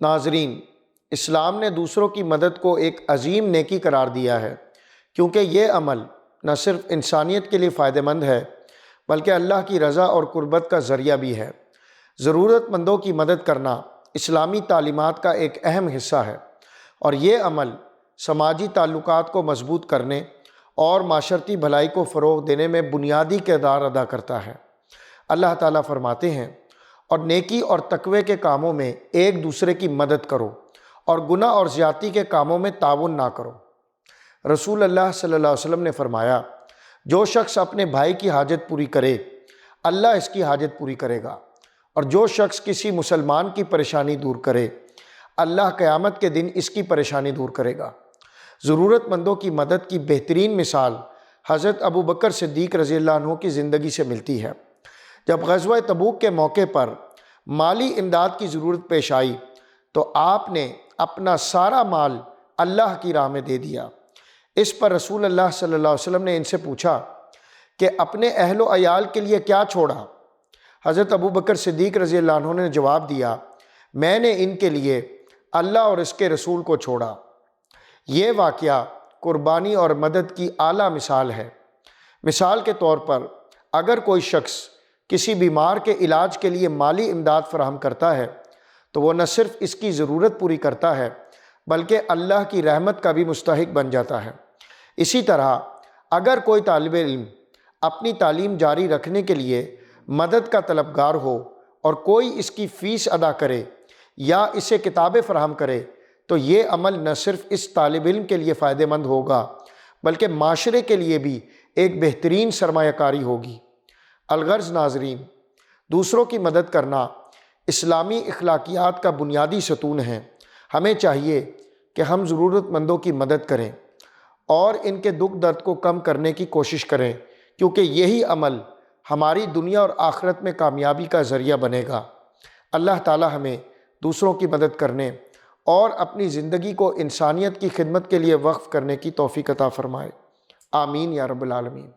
ناظرین، اسلام نے دوسروں کی مدد کو ایک عظیم نیکی قرار دیا ہے، کیونکہ یہ عمل نہ صرف انسانیت کے لیے فائدہ مند ہے بلکہ اللہ کی رضا اور قربت کا ذریعہ بھی ہے۔ ضرورت مندوں کی مدد کرنا اسلامی تعلیمات کا ایک اہم حصہ ہے، اور یہ عمل سماجی تعلقات کو مضبوط کرنے اور معاشرتی بھلائی کو فروغ دینے میں بنیادی کردار ادا کرتا ہے۔ اللہ تعالیٰ فرماتے ہیں، اور نیکی اور تقوی کے کاموں میں ایک دوسرے کی مدد کرو اور گناہ اور زیادتی کے کاموں میں تعاون نہ کرو۔ رسول اللہ صلی اللہ علیہ وسلم نے فرمایا، جو شخص اپنے بھائی کی حاجت پوری کرے، اللہ اس کی حاجت پوری کرے گا، اور جو شخص کسی مسلمان کی پریشانی دور کرے، اللہ قیامت کے دن اس کی پریشانی دور کرے گا۔ ضرورت مندوں کی مدد کی بہترین مثال حضرت ابوبکر صدیق رضی اللہ عنہ کی زندگی سے ملتی ہے۔ جب غزوہ تبوک کے موقع پر مالی امداد کی ضرورت پیش آئی تو آپ نے اپنا سارا مال اللہ کی راہ میں دے دیا۔ اس پر رسول اللہ صلی اللہ علیہ وسلم نے ان سے پوچھا کہ اپنے اہل و عیال کے لیے کیا چھوڑا؟ حضرت ابوبکر صدیق رضی اللہ عنہ نے جواب دیا، میں نے ان کے لیے اللہ اور اس کے رسول کو چھوڑا۔ یہ واقعہ قربانی اور مدد کی اعلیٰ مثال ہے۔ مثال کے طور پر، اگر کوئی شخص کسی بیمار کے علاج کے لیے مالی امداد فراہم کرتا ہے تو وہ نہ صرف اس کی ضرورت پوری کرتا ہے بلکہ اللہ کی رحمت کا بھی مستحق بن جاتا ہے۔ اسی طرح اگر کوئی طالب علم اپنی تعلیم جاری رکھنے کے لیے مدد کا طلبگار ہو اور کوئی اس کی فیس ادا کرے یا اسے کتابیں فراہم کرے تو یہ عمل نہ صرف اس طالب علم کے لیے فائدہ مند ہوگا بلکہ معاشرے کے لیے بھی ایک بہترین سرمایہ کاری ہوگی۔ الغرض ناظرین، دوسروں کی مدد کرنا اسلامی اخلاقیات کا بنیادی ستون ہے۔ ہمیں چاہیے کہ ہم ضرورت مندوں کی مدد کریں اور ان کے دکھ درد کو کم کرنے کی کوشش کریں، کیونکہ یہی عمل ہماری دنیا اور آخرت میں کامیابی کا ذریعہ بنے گا۔ اللہ تعالی ہمیں دوسروں کی مدد کرنے اور اپنی زندگی کو انسانیت کی خدمت کے لیے وقف کرنے کی توفیق عطا فرمائے۔ آمین یا رب العالمین۔